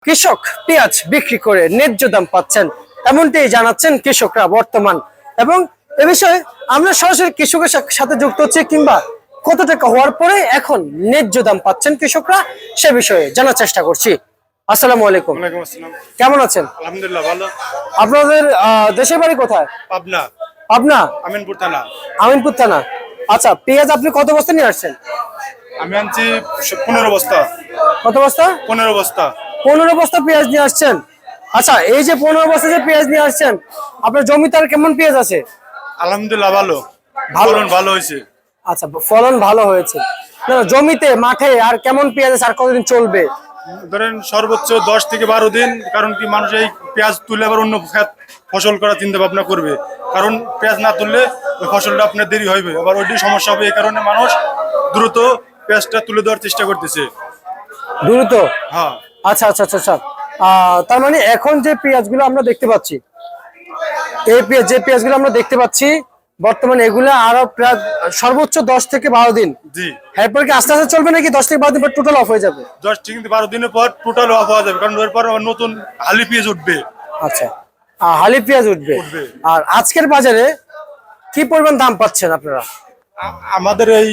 কৃষক পেঁয়াজ বিক্রি করে ন্যায্য দাম পাচ্ছেন, এমনটাই জানাচ্ছেন কৃষকরা বর্তমান। এবং এ বিষয়ে আমরা সরাসরি কৃষকের সাথে যুক্ত হচ্ছি, কিংবা কত টাকা হওয়ার পরে এখন ন্যায্য দাম পাচ্ছেন কৃষকরা, সে বিষয়ে জানার চেষ্টা করছি। আসসালামু আলাইকুম। ওয়ালাইকুম আসসালাম। কেমন আছেন? আলহামদুলিল্লাহ ভালো। আপনাদের দেশের বাড়ি কোথায়? পাবনা, পাবনা, আমিনপুর থানা। আমিনপুর থানা। আচ্ছা, পেঁয়াজ আপনি কত বস্তা নিয়ে আসছেন? আমি আনছি 15 বস্তা। কত বস্তা? 15 বস্তা। 15 বস্তা পেঁয়াজ নিয়ে আসছেন। আচ্ছা, এই যে 15 বস্তা যে পেঁয়াজ নিয়ে আসছেন, আপনার জমিতে আর কেমন পেঁয়াজ আছে? আলহামদুলিল্লাহ ভালো, ফলন ভালো হয়েছে। আচ্ছা, ফলন ভালো হয়েছে। না, জমিতে মাঠে আর কেমন পেঁয়াজ আছে, আর কতদিন চলবে? ধরেন সর্বোচ্চ 10 থেকে 12 দিন। কারণ কি, মানুষ এই পেঁয়াজ তুলে আবার অন্য ফসল করার চিন্তা ভাবনা করবে। কারণ পেঁয়াজ না তুললে ওই ফসলটা আপনার দেরি হইবে, আবার ওইটি সমস্যা হবে। এই কারণে মানুষ দ্রুত পেঁয়াজটা তুলে দেওয়ার চেষ্টা করতেছে। দ্রুত? হ্যাঁ। আচ্ছা আচ্ছা আচ্ছা আচ্ছা। তার মানে এখন যে পেঁয়াজগুলো আমরা দেখতে পাচ্ছি, এই যে পেঁয়াজগুলো আমরা দেখতে পাচ্ছি বর্তমানে, এগুলো আরো প্রায় সর্বোচ্চ 10 থেকে 12 দিন। জি। এরপর কি আস্তে আস্তে চলবে, নাকি 10 থেকে 12 দিন পর টোটাল অফ হয়ে যাবে? 10 থেকে 12 দিনের পর টোটাল অফ হওয়া যাবে, কারণ এরপর আবার নতুন হালি পেঁয়াজ উঠবে। আচ্ছা, হালি পেঁয়াজ উঠবে। আর আজকের বাজারে কি পরিমাণ দাম পাচ্ছেন আপনারা? আমাদের এই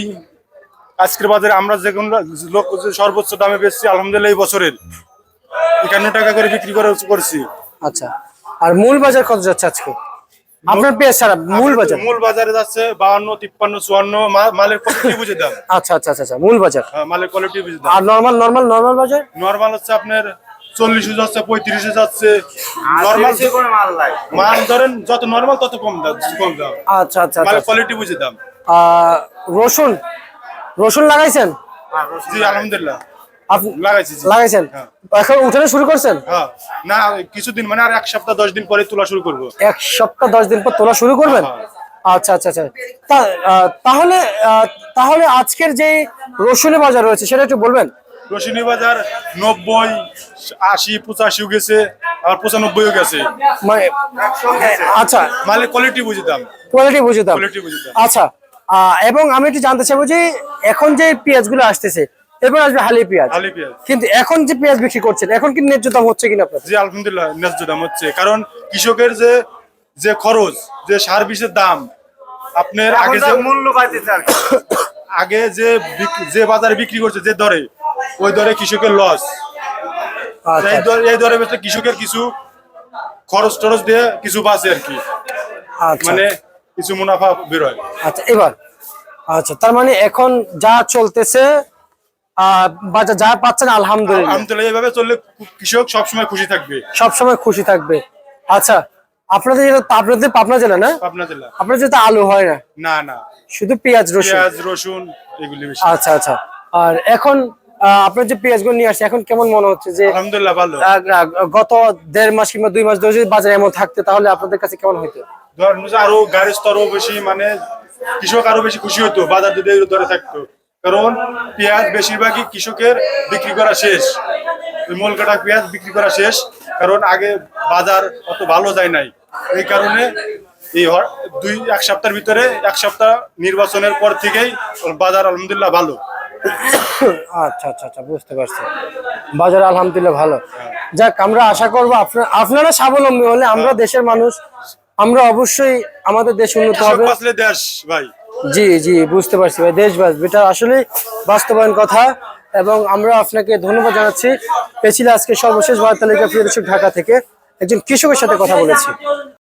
আজকের বাজারে আমরা যেগুলো সর্বোচ্চ দামে বেচছি আলহামদুলিল্লাহ এই বছরের 51 টাকা করে বিক্রি করছি। আচ্ছা, আর মূল বাজার কত যাচ্ছে আজকে আপনার পেঁয়াজ ছাড়া? মূল বাজারে যাচ্ছে 52, 53, 54। মালের কোয়ালিটি বুঝে দাম। আচ্ছা আচ্ছা আচ্ছা, মূল বাজার। মালের কোয়ালিটি বুঝে দাম। আর নরমাল বাজার? নরমাল হচ্ছে আপনার 40 যাচ্ছে, 35 যাচ্ছে। নরমাল মাল ধরেন যত নরমাল তত কম দাম। আচ্ছা আচ্ছা, মালের কোয়ালিটি বুঝে দাম। রসুন লাগাইছেন? জি আলহামদুলিল্লাহ আপনি লাগাইছি। লাগাইছেন? হ্যাঁ। এখন উঠানো শুরু করছেন? হ্যাঁ, না কিছুদিন মানে আর 1 সপ্তাহ 10 দিন পরে তোলা শুরু করব। 1 সপ্তাহ 10 দিন পর তোলা শুরু করবেন? আচ্ছা আচ্ছা আচ্ছা। তাহলে আজকের যে রসুনের বাজার রয়েছে সেটা একটু বলবেন। রসুনের বাজার 90, 80, 85 গেছে, আবার 95 গেছে। মানে আচ্ছা, মালের কোয়ালিটি বুঝে দাম। কোয়ালিটি বুঝে দাম। আচ্ছা, এবং আমি একটু জানতে চাইবো যে এখন যে পেঁয়াজগুলো আসতেছে, এরপর আসবে হালি পেঁয়াজ। কিন্তু এখন যে পেঁয়াজ বিক্রি করছেন, এখন কি ন্যায্য দাম হচ্ছে কিনা আপনার? জি আলহামদুলিল্লাহ ন্যায্য দাম হচ্ছে। কারণ কৃষকের যে খরচ, যে সার বিষের দাম, আপনার আগে যে মূল্য পাইতেছে আর আগে যে বাজারে বিক্রি করছে যে দরে, ওই দরে কৃষকের লস। এই দরে বেচলে কৃষকের কিছু খরচ টরচ দিয়ে কিছু বাঁচে আর কি, মানে কিছু মুনাফা বেরোয়। আচ্ছা, এবার আচ্ছা, তার মানে এখন যা চলতেছে, বাজার যা পাচ্ছেন আলহামদুলিল্লাহ, এইভাবে চললে কৃষক সবসময় খুশি থাকবে। সবসময় খুশি থাকবে। আচ্ছা, আপনাদের পাবনা জেলা না? পাবনা জেলা। আপনার যেটা আলু হয় না? না না, শুধু পেঁয়াজ রসুন এগুলি বেশি। আচ্ছা আচ্ছা। আর এখন আপনার যে পেঁয়াজগুলো নিয়ে আসছে, এখন কেমন মনে হচ্ছে যে আলহামদুলিল্লাহ ভালো? গত 1.5 মাস কিংবা 2 মাস ধরে যদি বাজার এমন থাকতে, তাহলে আপনাদের কাছে কেমন হইতো? ধরেন আরো গাড়ির স্তরও বেশি, মানে কৃষক আরো বেশি খুশি হতো বাজার যদি ধরে থাকতো। কারণ পেঁয়াজ বেশিরভাগই কৃষকের বিক্রি করা শেষ, মূল কাটা পেঁয়াজ বিক্রি করা শেষ। কারণ আগে বাজার অত ভালো যায় নাই, এই কারণে এই 1 সপ্তাহের ভিতরে 1 সপ্তাহ নির্বাচনের পর থেকেই বাজার আলহামদুলিল্লাহ ভালো। আচ্ছা আচ্ছা আচ্ছা, বুঝতে পারছি। বাজার আলহামদুলিল্লাহ ভালো। যাক, আমরা আশা করবো আপনারা স্বাবলম্বী হলে আমরা দেশের মানুষ, আমরা অবশ্যই আমাদের দেশ উন্নত হবে। দেশ ভাই। জি জি, বুঝতে পারছি ভাই, দেশ বাঁচবে, এটা আসলে বাস্তবায়ন কথা। এবং আমরা আপনাকে ধন্যবাদ জানাচ্ছি। এ ছিল আজকে সর্বশেষ বার্তা তালিকা, প্রিয় দর্শক, ঢাকা থেকে একজন কৃষকের সাথে কথা বলেছি।